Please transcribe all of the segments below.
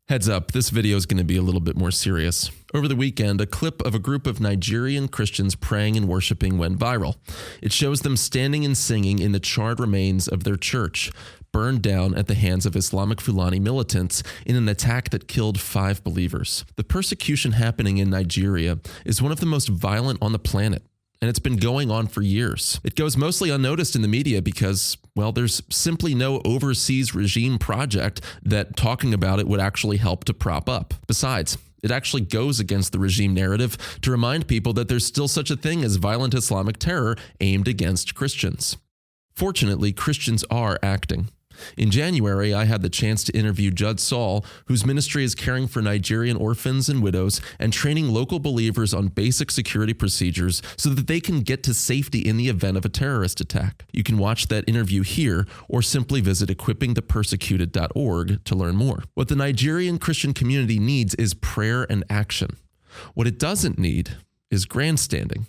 Heads up, this video is going to be a little bit more serious. Over the weekend, a clip of a group of Nigerian Christians praying and worshiping went viral. It shows them standing and singing in the charred remains of their church, burned down at the hands of Islamic Fulani militants in an attack that killed 5 believers. The persecution happening in Nigeria is one of the most violent on the planet, and it's been going on for years. It goes mostly unnoticed in the media because, well, there's simply no overseas regime project that talking about it would actually help to prop up. Besides, it actually goes against the regime narrative to remind people that there's still such a thing as violent Islamic terror aimed against Christians. Fortunately, Christians are acting. In January, I had the chance to interview Judd Saul, whose ministry is caring for Nigerian orphans and widows and training local believers on basic security procedures so that they can get to safety in the event of a terrorist attack. You can watch that interview here or simply visit equippingthepersecuted.org to learn more. What the Nigerian Christian community needs is prayer and action. What it doesn't need is grandstanding.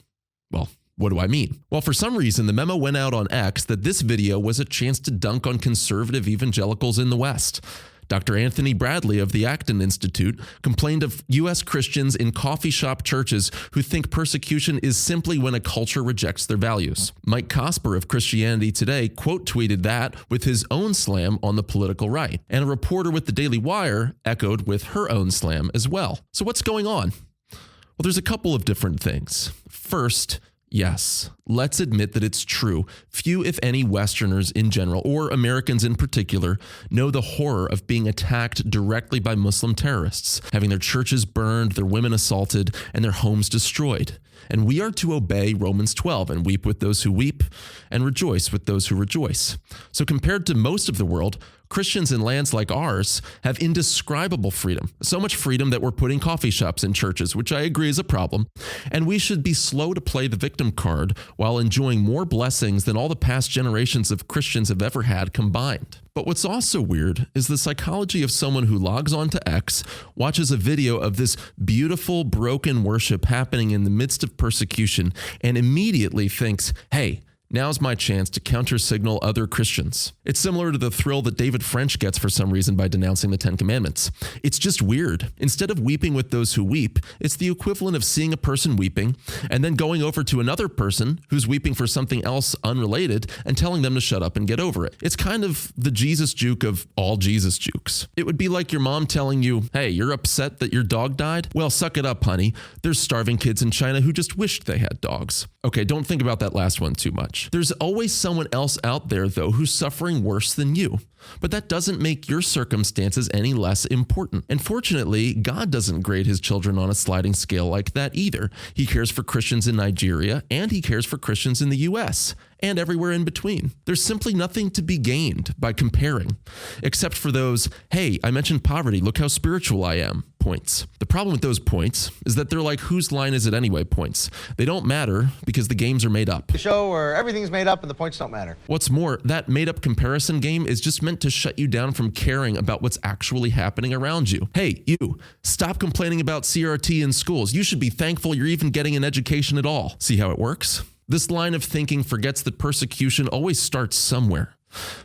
Well, what do I mean? Well, for some reason, the memo went out on X that this video was a chance to dunk on conservative evangelicals in the West. Dr. Anthony Bradley of the Acton Institute complained of U.S. Christians in coffee shop churches who think persecution is simply when a culture rejects their values. Mike Cosper of Christianity Today quote tweeted that with his own slam on the political right. And a reporter with the Daily Wire echoed with her own slam as well. So what's going on? Well, there's a couple of different things. First, yes, let's admit that it's true. Few, if any, Westerners in general, or Americans in particular, know the horror of being attacked directly by Muslim terrorists, having their churches burned, their women assaulted, and their homes destroyed. And we are to obey Romans 12 and weep with those who weep and rejoice with those who rejoice. So compared to most of the world, Christians in lands like ours have indescribable freedom. So much freedom that we're putting coffee shops in churches, which I agree is a problem. And we should be slow to play the victim card while enjoying more blessings than all the past generations of Christians have ever had combined. But what's also weird is the psychology of someone who logs on to X, watches a video of this beautiful, broken worship happening in the midst of persecution, and immediately thinks, hey, now's my chance to counter-signal other Christians. It's similar to the thrill that David French gets for some reason by denouncing the Ten Commandments. It's just weird. Instead of weeping with those who weep, it's the equivalent of seeing a person weeping and then going over to another person who's weeping for something else unrelated and telling them to shut up and get over it. It's kind of the Jesus juke of all Jesus jukes. It would be like your mom telling you, hey, you're upset that your dog died? Well, suck it up, honey. There's starving kids in China who just wished they had dogs. Okay, don't think about that last one too much. There's always someone else out there, though, who's suffering worse than you. But that doesn't make your circumstances any less important. And fortunately, God doesn't grade his children on a sliding scale like that either. He cares for Christians in Nigeria, and he cares for Christians in the U.S., and everywhere in between. There's simply nothing to be gained by comparing, except for those, hey, I mentioned poverty, look how spiritual I am, points. The problem with those points is that they're like, whose line is it anyway points. They don't matter because the games are made up. The show where everything's made up and the points don't matter. What's more, that made-up comparison game is just meant to shut you down from caring about what's actually happening around you. Hey, you, stop complaining about CRT in schools. You should be thankful you're even getting an education at all. See how it works? This line of thinking forgets that persecution always starts somewhere.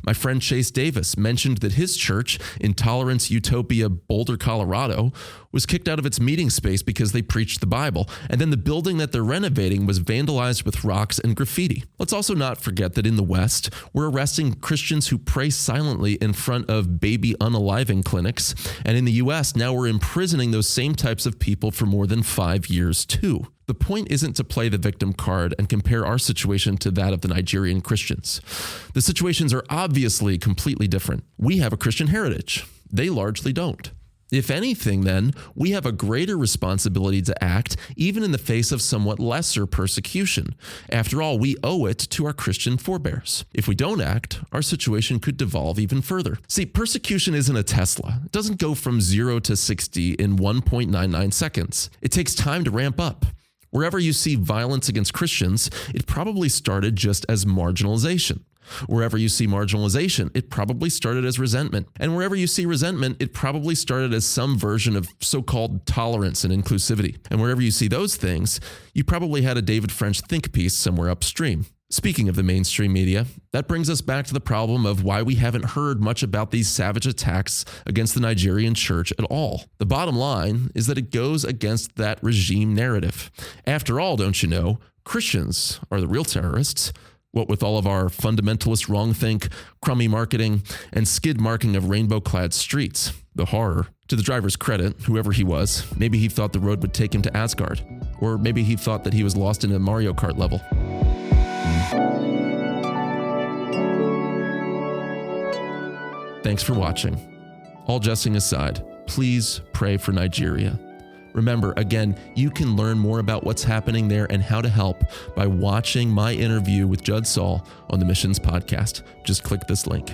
My friend Chase Davis mentioned that his church in Tolerance Utopia, Boulder, Colorado, was kicked out of its meeting space because they preached the Bible, and then the building that they're renovating was vandalized with rocks and graffiti. Let's also not forget that in the West, we're arresting Christians who pray silently in front of baby unaliving clinics, and in the US, now we're imprisoning those same types of people for more than 5 years too. The point isn't to play the victim card and compare our situation to that of the Nigerian Christians. The situations are obviously completely different. We have a Christian heritage. They largely don't. If anything, then, we have a greater responsibility to act even in the face of somewhat lesser persecution. After all, we owe it to our Christian forebears. If we don't act, our situation could devolve even further. See, persecution isn't a Tesla. It doesn't go from 0 to 60 in 1.99 seconds. It takes time to ramp up. Wherever you see violence against Christians, it probably started just as marginalization. Wherever you see marginalization, it probably started as resentment. And wherever you see resentment, it probably started as some version of so-called tolerance and inclusivity. And wherever you see those things, you probably had a David French think piece somewhere upstream. Speaking of the mainstream media, that brings us back to the problem of why we haven't heard much about these savage attacks against the Nigerian church at all. The bottom line is that it goes against that regime narrative. After all, don't you know, Christians are the real terrorists. What with all of our fundamentalist wrongthink, crummy marketing, and skid marking of rainbow-clad streets, the horror. To the driver's credit, whoever he was, maybe he thought the road would take him to Asgard, or maybe he thought that he was lost in a Mario Kart level. Thanks for watching. All jesting aside, please pray for Nigeria. Remember, again, you can learn more about what's happening there and how to help by watching my interview with Judd Saul on the Missions Podcast. Just click this link.